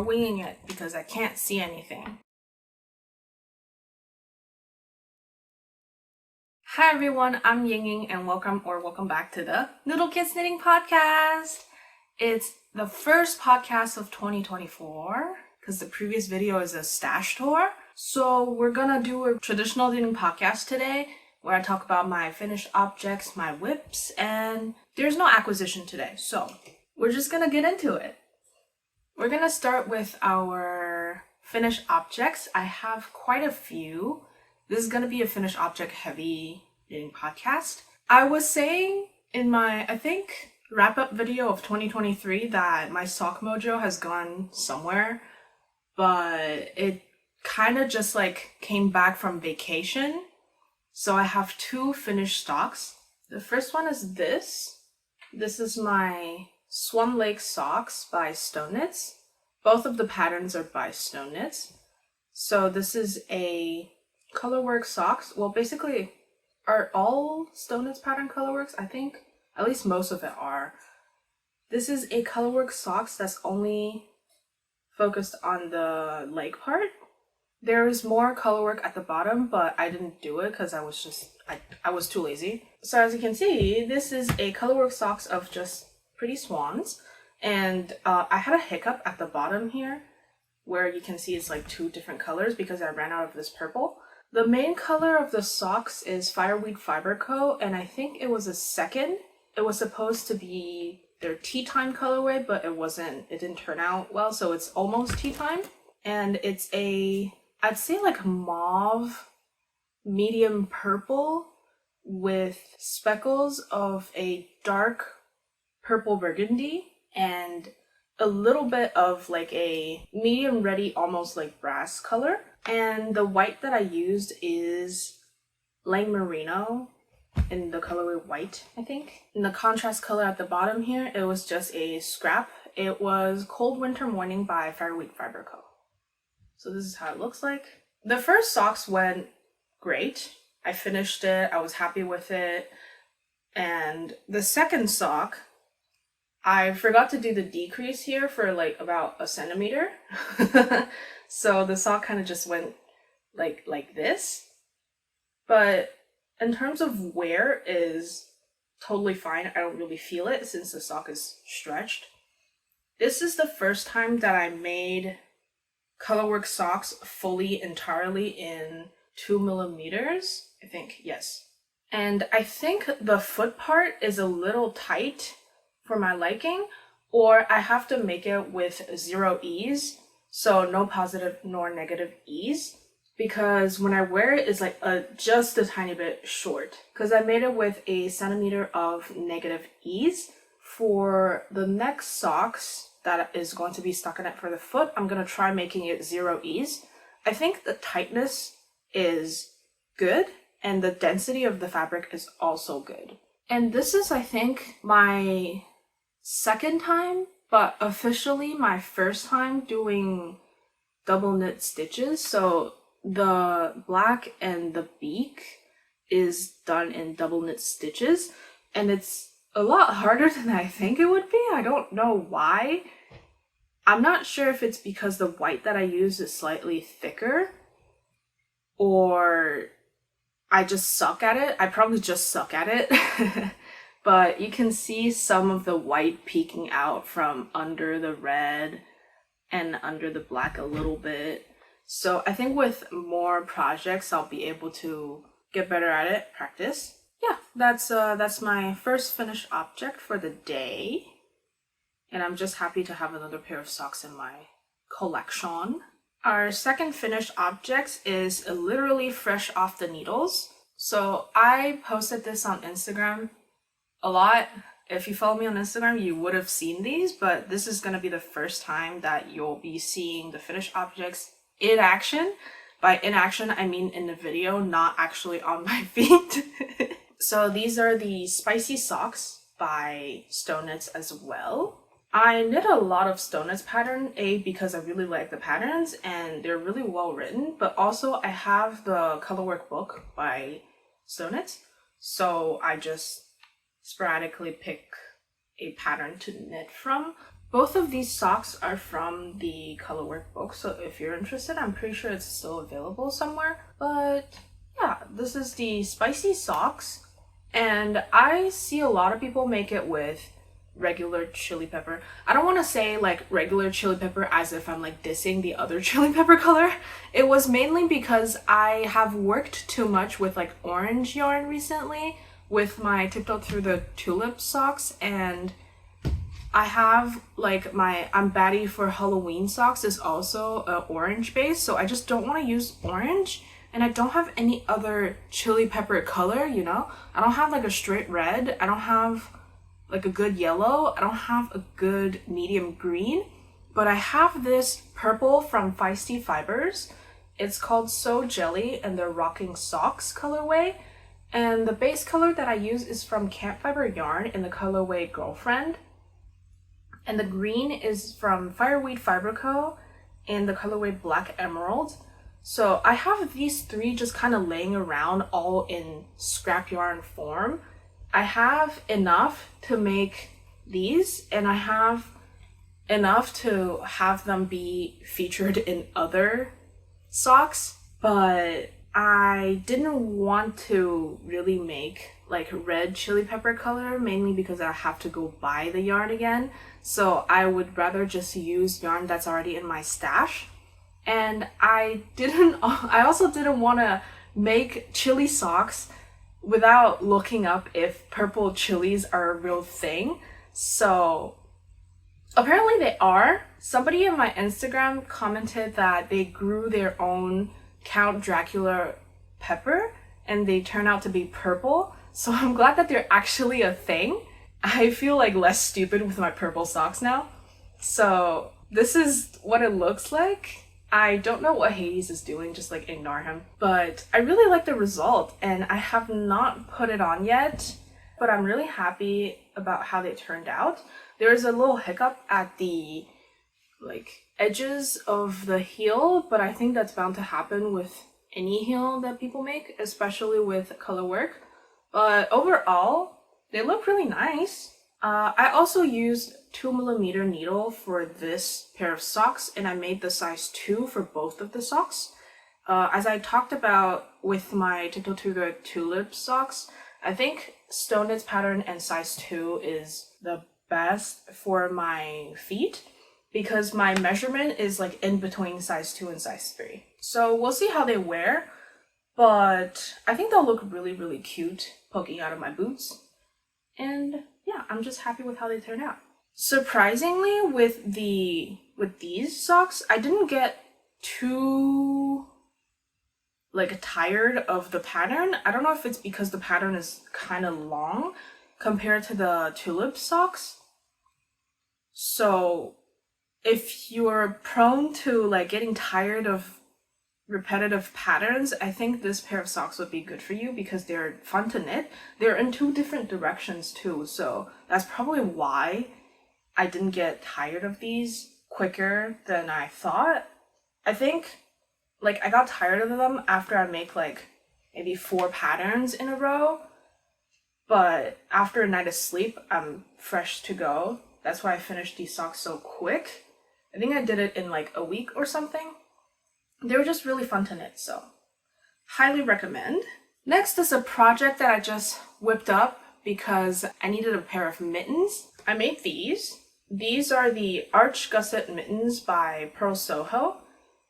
we're winging it because I can't see anything. Hi everyone, I'm Yinging and welcome back to the Noodle Kids Knitting Podcast. It's the first podcast of 2024 because the previous video is a stash tour. So we're gonna do a traditional knitting podcast today where I talk about my finished objects, my whips, and there's no acquisition today. So we're just gonna get into it. We're gonna start with our finished objects. I have quite a few. This is gonna be a finished object heavy knitting podcast. I was saying in my, I think, wrap-up video of 2023 that my sock mojo has gone somewhere, but it kind of just like came back from vacation. So I have two finished stocks. The first one is this. This is my Swan Lake socks by StoneKnits. Both of the patterns are by StoneKnits. So this is a colorwork socks. Well, basically, are all StoneKnits pattern colorworks? I think at least most of it are. This is a colorwork socks that's only focused on the leg part. There is more colorwork at the bottom, but I didn't do it because I was too lazy. So as you can see, this is a colorwork socks of just pretty swans. And I had a hiccup at the bottom here where you can see it's like two different colors because I ran out of this purple. The main color of the socks is Fireweed Fibre Co. And I think it was a second. It was supposed to be their tea time colorway, but it didn't turn out well. So it's almost tea time. And it's I'd say like mauve, medium purple with speckles of a dark purple burgundy and a little bit of like a medium reddy, almost like brass color. And the white that I used is Lang Merino in the colorway white, I think. In the contrast color at the bottom here, it was just a scrap. It was Cold Winter Morning by Fireweed Fibre Co. So this is how it looks like. The first socks went great. I finished it. I was happy with it. And the second sock, I forgot to do the decrease here for like about a centimeter. So the sock kind of just went like this. But in terms of wear is totally fine. I don't really feel it since the sock is stretched. This is the first time that I made colorwork socks fully entirely in 2mm. I think, yes. And I think the foot part is a little tight for my liking, or I have to make it with 0 ease, so no positive nor negative ease, because when I wear it, it's like just a tiny bit short, because I made it with a centimeter of negative ease. For the next socks that is going to be stockinette for the foot, I'm going to try making it 0 ease. I think the tightness is good, and the density of the fabric is also good. And this is, I think, my second time, but officially my first time doing double knit stitches. So the black and the beak is done in double knit stitches, and it's a lot harder than I think it would be. I don't know why. I'm not sure if it's because the white that I use is slightly thicker, or I just suck at it. I probably just suck at it. But you can see some of the white peeking out from under the red and under the black a little bit. So I think with more projects, I'll be able to get better at it, practice. Yeah, that's my first finished object for the day. And I'm just happy to have another pair of socks in my collection. Our second finished object is literally fresh off the needles. So I posted this on Instagram a lot. If you follow me on Instagram, you would have seen these, but this is going to be the first time that you'll be seeing the finished objects in action. By in action, I mean in the video, not actually on my feet. So these are the Spicy Socks by StoneKnits as well. I knit a lot of StoneKnits pattern, because I really like the patterns and they're really well written, but also I have the colorwork book by StoneKnits, so I just sporadically pick a pattern to knit from. Both of these socks are from the colorwork book, so if you're interested, I'm pretty sure it's still available somewhere. But yeah, this is the spicy socks, and I see a lot of people make it with regular chili pepper. I don't want to say like regular chili pepper as if I'm like dissing the other chili pepper color. It was mainly because I have worked too much with like orange yarn recently with my Tiptoe Through the Tulip socks, and I have like my I'm Batty for Halloween socks is also orange base, so I just don't want to use orange, and I don't have any other chili pepper color, you know? I don't have like a straight red, I don't have like a good yellow, I don't have a good medium green, but I have this purple from Feisty Fibres. It's called So Jelly and the Rocking Socks colorway, and the base color that I use is from Campfiber yarn in the colorway Girlfriend. And the green is from Fireweed Fibre Co. in the colorway Black Emerald. So I have these three just kind of laying around all in scrap yarn form. I have enough to make these, and I have enough to have them be featured in other socks, but I didn't want to really make like red chili pepper color, mainly because I have to go buy the yarn again. So I would rather just use yarn that's already in my stash. And I also didn't want to make chili socks without looking up if purple chilies are a real thing. So apparently they are. Somebody in my Instagram commented that they grew their own Count Dracula pepper and they turn out to be purple. So I'm glad that they're actually a thing. I feel like less stupid with my purple socks now. So this is what it looks like. I don't know what Hades is doing, just like ignore him. But I really like the result, and I have not put it on yet, but I'm really happy about how they turned out. There's a little hiccup at the like edges of the heel, but I think that's bound to happen with any heel that people make, especially with color work. But overall, they look really nice. I also used 2mm needle for this pair of socks, and I made the size 2 for both of the socks. As I talked about with my Tiptoe Through the Tulip socks, I think StoneKnits pattern and size 2 is the best for my feet because my measurement is like in between size 2 and size 3. So we'll see how they wear, but I think they'll look really, really cute poking out of my boots. And yeah, I'm just happy with how they turned out. Surprisingly, with these socks, I didn't get too like tired of the pattern. I don't know if it's because the pattern is kind of long compared to the tulip socks. So if you're prone to like getting tired of repetitive patterns, I think this pair of socks would be good for you because they're fun to knit. They're in 2 different directions too, so that's probably why I didn't get tired of these quicker than I thought. I think like I got tired of them after I make like maybe 4 patterns in a row, but after a night of sleep, I'm fresh to go. That's why I finished these socks so quick. I think I did it in like a week or something. They were just really fun to knit, so highly recommend. Next is a project that I just whipped up because I needed a pair of mittens. I made these. These are the Arch Gusset mittens by Purl Soho,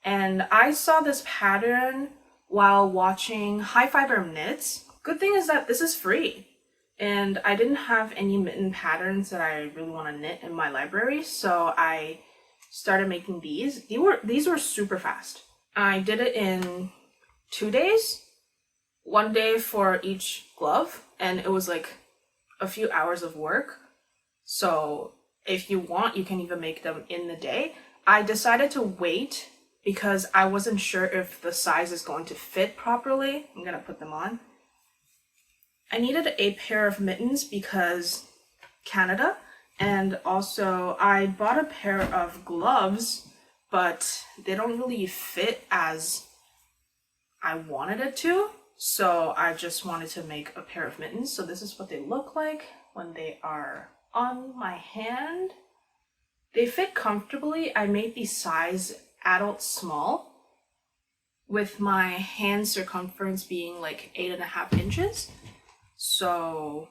and I saw this pattern while watching High Fiber Knits. Good thing is that this is free, and I didn't have any mitten patterns that I really want to knit in my library, so I started making these. These were super fast. I did it in 2 days, 1 day for each glove, and it was like a few hours of work. So if you want, you can even make them in the day. I decided to wait because I wasn't sure if the size is going to fit properly. I'm gonna put them on. I needed a pair of mittens because Canada, and also I bought a pair of gloves, but they don't really fit as I wanted it to. So I just wanted to make a pair of mittens. So this is what they look like when they are on my hand. They fit comfortably. I made the size adult small with my hand circumference being like 8.5 inches. So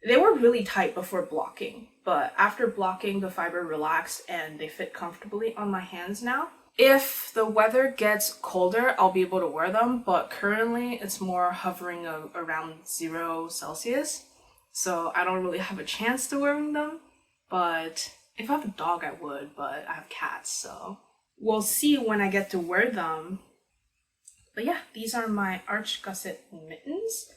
they were really tight before blocking, but after blocking, the fiber relaxed and they fit comfortably on my hands now. If the weather gets colder, I'll be able to wear them, but currently it's more hovering around 0 Celsius. So I don't really have a chance to wearing them, but if I have a dog, I would, but I have cats, so we'll see when I get to wear them. But yeah, these are my Arch Gusset mittens,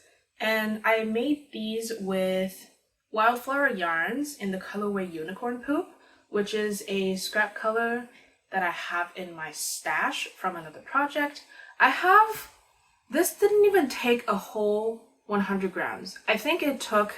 and I made these with Wildflower yarns in the colorway Unicorn Poop, which is a scrap color that I have in my stash from another project. This didn't even take a whole 100 grams. I think it took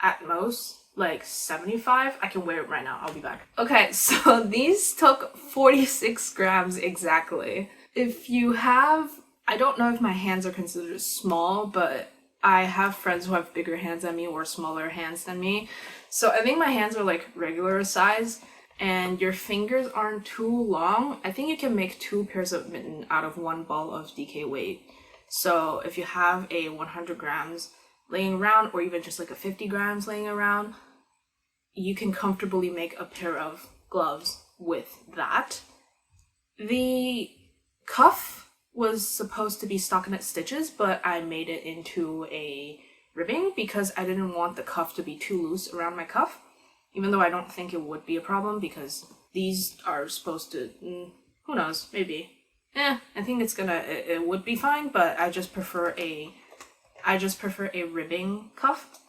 at most like 75. I can wear it right now. I'll be back. Okay, so these took 46 grams exactly. If you have, I don't know if my hands are considered small, but I have friends who have bigger hands than me or smaller hands than me. So I think my hands are like regular size and your fingers aren't too long. I think you can make 2 pairs of mitten out of 1 ball of DK weight. So if you have a 100 grams laying around or even just like a 50 grams laying around, you can comfortably make a pair of gloves with that. The cuff was supposed to be stockinette stitches, but I made it into a ribbing because I didn't want the cuff to be too loose around my cuff, even though I don't think it would be a problem because these are supposed to, who knows, maybe. I think it would be fine, but I just prefer a ribbing cuff.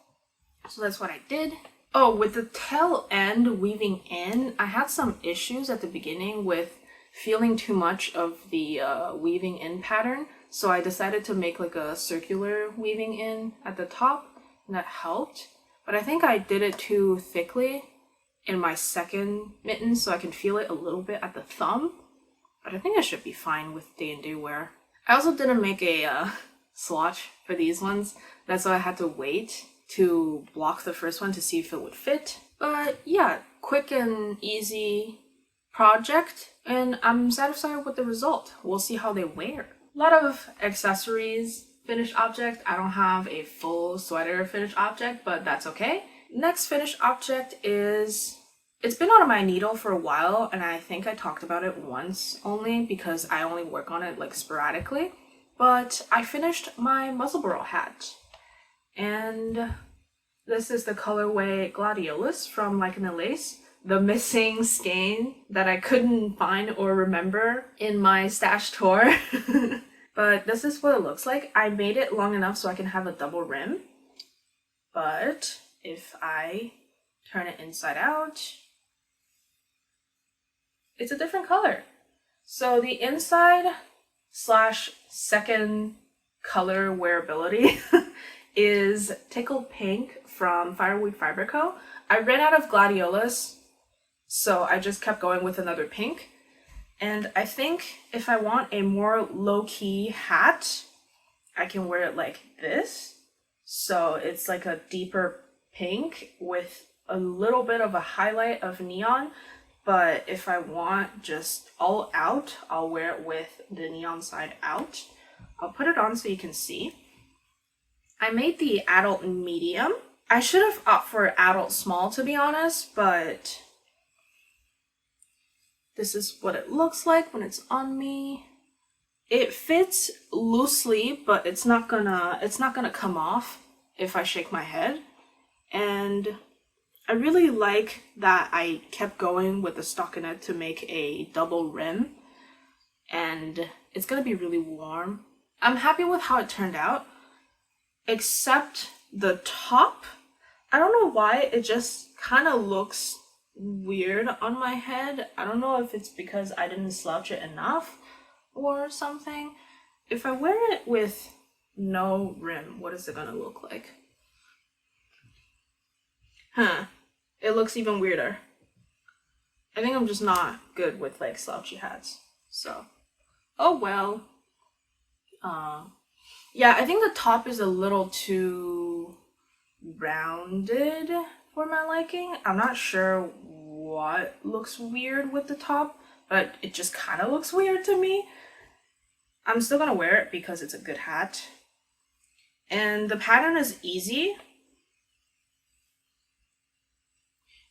So that's what I did. Oh, with the tail end weaving in, I had some issues at the beginning with feeling too much of the weaving in pattern. So I decided to make like a circular weaving in at the top, and that helped. But I think I did it too thickly in my second mitten, so I can feel it a little bit at the thumb. But I think I should be fine with day-and-day wear. I also didn't make a swatch for these ones. That's why I had to wait to block the first one to see if it would fit. But yeah, quick and easy project, and I'm satisfied with the result. We'll see how they wear. A lot of accessories, finished object. I don't have a full sweater finished object, but that's okay. Next finished object is, it's been on my needle for a while, and I think I talked about it once only because I only work on it like sporadically, but I finished my Musselburgh hat. And this is the colorway Gladiolus from Lichen and Lace, the missing skein that I couldn't find or remember in my stash tour. But this is what it looks like. I made it long enough so I can have a double rim. But if I turn it inside out, it's a different color. So the inside slash second color wearability is Tickled Pink from Fireweed Fibre Co. I ran out of Gladiolus, so I just kept going with another pink. And I think if I want a more low-key hat, I can wear it like this. So it's like a deeper pink with a little bit of a highlight of neon. But if I want just all out, I'll wear it with the neon side out. I'll put it on so you can see. I made the adult medium. I should have opted for adult small, to be honest, but this is what it looks like when it's on me. It fits loosely, but it's not gonna come off if I shake my head. And I really like that I kept going with the stockinette to make a double rim, and it's gonna be really warm. I'm happy with how it turned out, except the top. I don't know why, it just kind of looks weird on my head. I don't know if it's because I didn't slouch it enough or something. If I wear it with no rim, what is it gonna look like? It looks even weirder. I think I'm just not good with like slouchy hats, so oh well. Yeah, I think the top is a little too rounded for my liking. I'm not sure what looks weird with the top, but it just kind of looks weird to me. I'm still gonna wear it because it's a good hat. And the pattern is easy.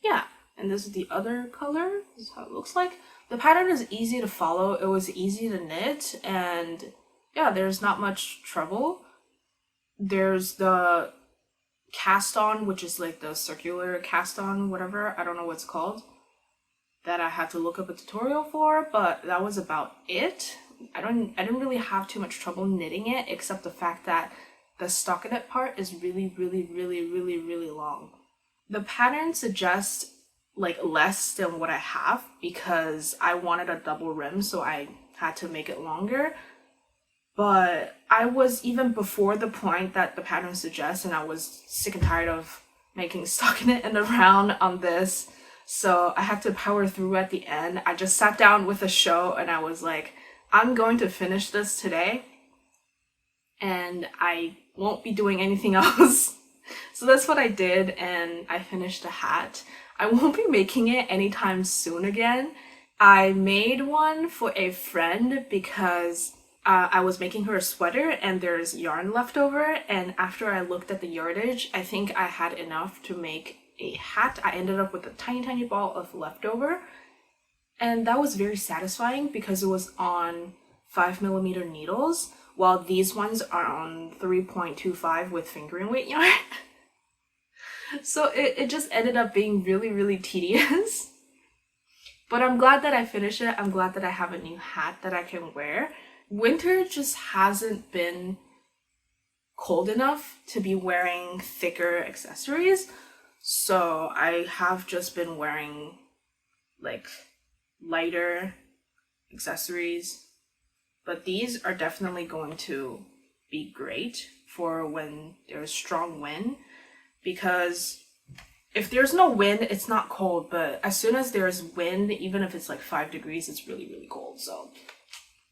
Yeah, and this is the other color. This is how it looks like. The pattern is easy to follow. It was easy to knit, and yeah, there's not much trouble. There's the cast on, which is like the circular cast on, whatever, I don't know what it's called, that I had to look up a tutorial for, but that was about it. I didn't really have too much trouble knitting it, except the fact that the stockinette part is really long. The pattern suggests like less than what I have because I wanted a double rim, so I had to make it longer. But I was even before the point that the pattern suggests, and I was sick and tired of making stockinette and around on this, so I had to power through at the end. I just sat down with a show and I was like, I'm going to finish this today and I won't be doing anything else. So that's what I did, and I finished the hat. I won't be making it anytime soon again. I made one for a friend because I was making her a sweater and there's yarn left over, and after I looked at the yardage, I think I had enough to make a hat. I ended up with a tiny ball of leftover, and that was very satisfying because it was on 5mm needles, while these ones are on 3.25 with fingering weight yarn. So it just ended up being really tedious. But I'm glad that I finished it. I'm glad that I have a new hat that I can wear. Winter just hasn't been cold enough to be wearing thicker accessories, so I have just been wearing like lighter accessories. But these are definitely going to be great for when there's strong wind, because if there's no wind, it's not cold, but as soon as there's wind, even if it's like 5 degrees, it's really cold. So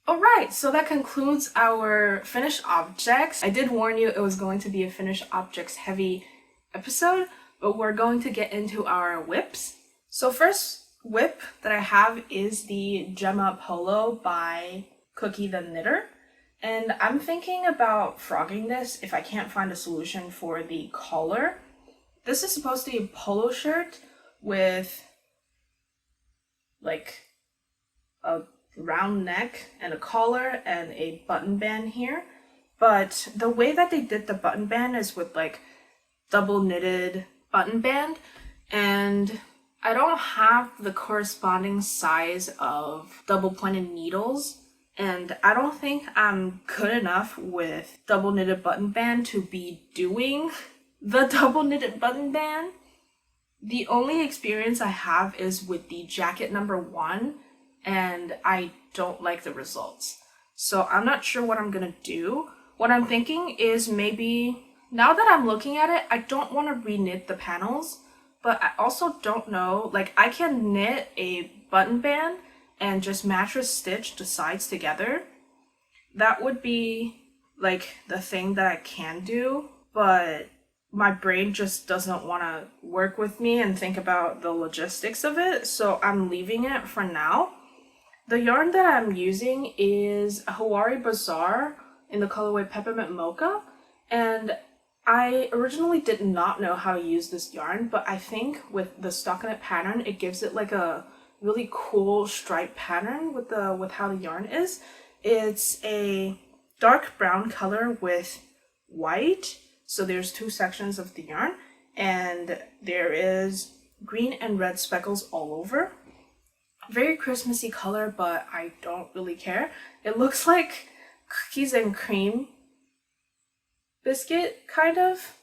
alright, so that concludes our finished objects. I did warn you it was going to be a finished objects heavy episode, but we're going to get into our whips. So first whip that I have is the Gemma Polo by Cookie the Knitter. And I'm thinking about frogging this if I can't find a solution for the collar. This is supposed to be a polo shirt with like a round neck and a collar and a button band here. But the way that they did the button band is with like double knitted button band, and I don't have the corresponding size of double pointed needles, and I don't think I'm good enough with double knitted button band to be doing the double knitted button band. The only experience I have is with the jacket number 1, and I don't like the results. So I'm not sure what I'm gonna do. What I'm thinking is maybe, now that I'm looking at it, I don't want to re-knit the panels, but I also don't know, like I can knit a button band and just mattress stitch the sides together. That would be like the thing that I can do, but my brain just doesn't want to work with me and think about the logistics of it, so I'm leaving it for now. The yarn that I'm using is Hawari Bazaar in the colorway Peppermint Mocha, and I originally did not know how to use this yarn, but I think with the stockinette pattern, it gives it like a really cool stripe pattern with how the yarn is. It's a dark brown color with white, so there's 2 sections of the yarn, and there is green and red speckles all over. Very Christmassy color, but I don't really care. It looks like cookies and cream biscuit, kind of.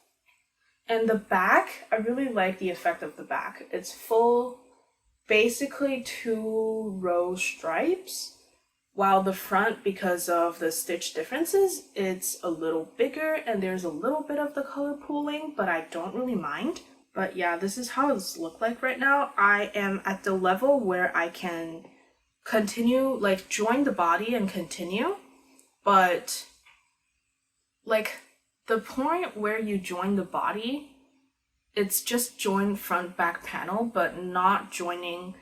And the back, I really like the effect of the back. It's full, basically 2 row stripes, while the front, because of the stitch differences, it's a little bigger and there's a little bit of the color pooling, but I don't really mind. But yeah, this is how it's look like right now. I am at the level where I can continue, like join the body and continue, but like the point where you join the body it's just joined front back panel, but not joining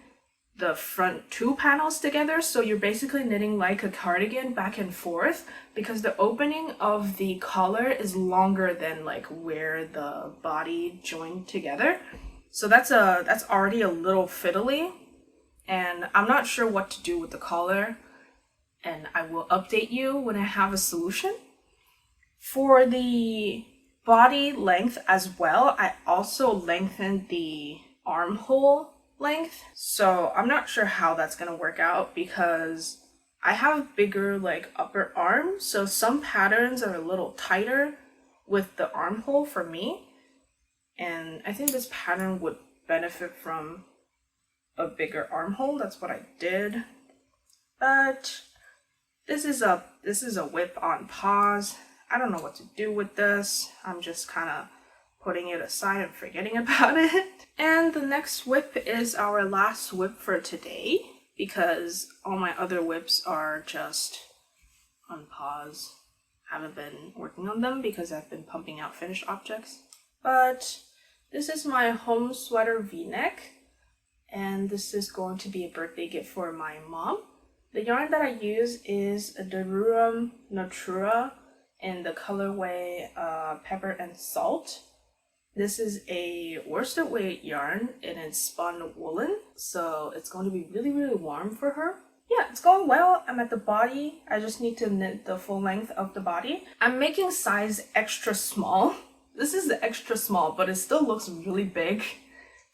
the front two panels together. So you're basically knitting like a cardigan back and forth because the opening of the collar is longer than like where the body joined together. So that's already a little fiddly, and I'm not sure what to do with the collar, and I will update you when I have a solution. For the body length as well, I also lengthened the armhole length. So I'm not sure how that's gonna work out because I have bigger like upper arm, so some patterns are a little tighter with the armhole for me, and I think this pattern would benefit from a bigger armhole. That's what I did. But this is a whip on pause. I don't know what to do with this. I'm just kind of putting it aside and forgetting about it. And the next whip is our last whip for today because all my other whips are just on pause. Haven't been working on them because I've been pumping out finished objects. But this is my home sweater v-neck, and this is going to be a birthday gift for my mom. The yarn that I use is the Rerum Natura in the colorway Pepper and Salt. This is a worsted weight yarn and it's spun woolen, so it's going to be really, really warm for her. Yeah, it's going well. I'm at the body. I just need to knit the full length of the body. I'm making size extra small. This is the extra small, but it still looks really big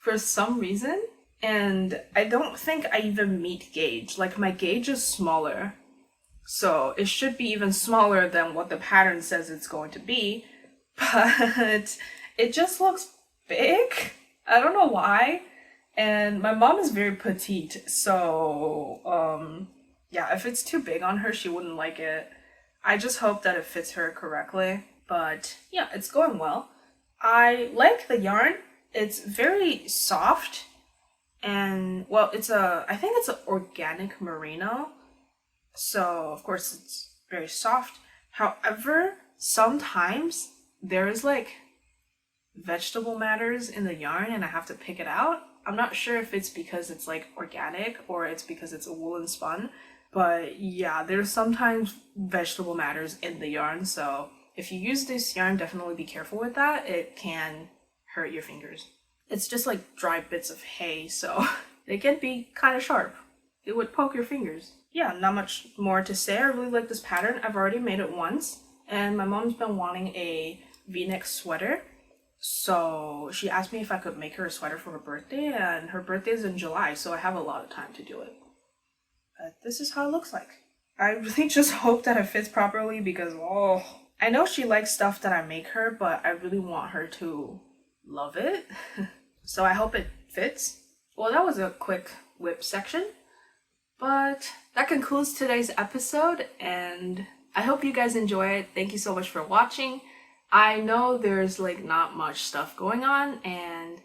for some reason. And I don't think I even meet gauge. Like my gauge is smaller, so it should be even smaller than what the pattern says it's going to be, but it just looks big. I don't know why. And my mom is very petite, so yeah, if it's too big on her, she wouldn't like it. I just hope that it fits her correctly. But yeah, it's going well. I like the yarn. It's very soft, and well, I think it's an organic merino, so of course it's very soft. However, sometimes there is like vegetable matters in the yarn and I have to pick it out. I'm not sure if it's because it's like organic or it's because it's a woolen spun, but yeah, there's sometimes vegetable matters in the yarn, so if you use this yarn, definitely be careful with that. It can hurt your fingers. It's just like dry bits of hay, so they can be kind of sharp. It would poke your fingers. Yeah, not much more to say. I really like this pattern. I've already made it once, and my mom's been wanting a v-neck sweater, so she asked me if I could make her a sweater for her birthday, and her birthday is in July, so I have a lot of time to do it. But this is how it looks like. I really just hope that it fits properly because, oh, I know she likes stuff that I make her, but I really want her to love it. So I hope it fits. Well, that was a quick whip section, but that concludes today's episode, and I hope you guys enjoy it. Thank you so much for watching. I know there's like not much stuff going on and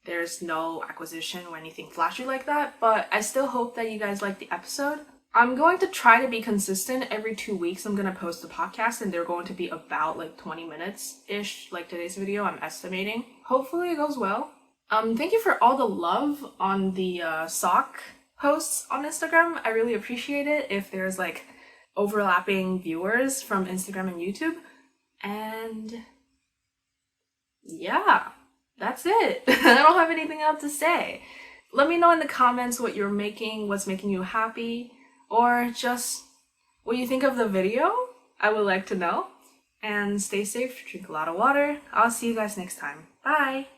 there's no acquisition or anything flashy like that, but I still hope that you guys like the episode. I'm going to try to be consistent. Every 2 weeks I'm going to post a podcast, and they're going to be about like 20 minutes-ish, like today's video, I'm estimating. Hopefully it goes well. Thank you for all the love on the sock posts on Instagram. I really appreciate it if there's like overlapping viewers from Instagram and YouTube. And yeah, that's it. I don't have anything else to say. Let me know in the comments what you're making, what's making you happy, or just what you think of the video. I would like to know. And stay safe, drink a lot of water. I'll see you guys next time. Bye!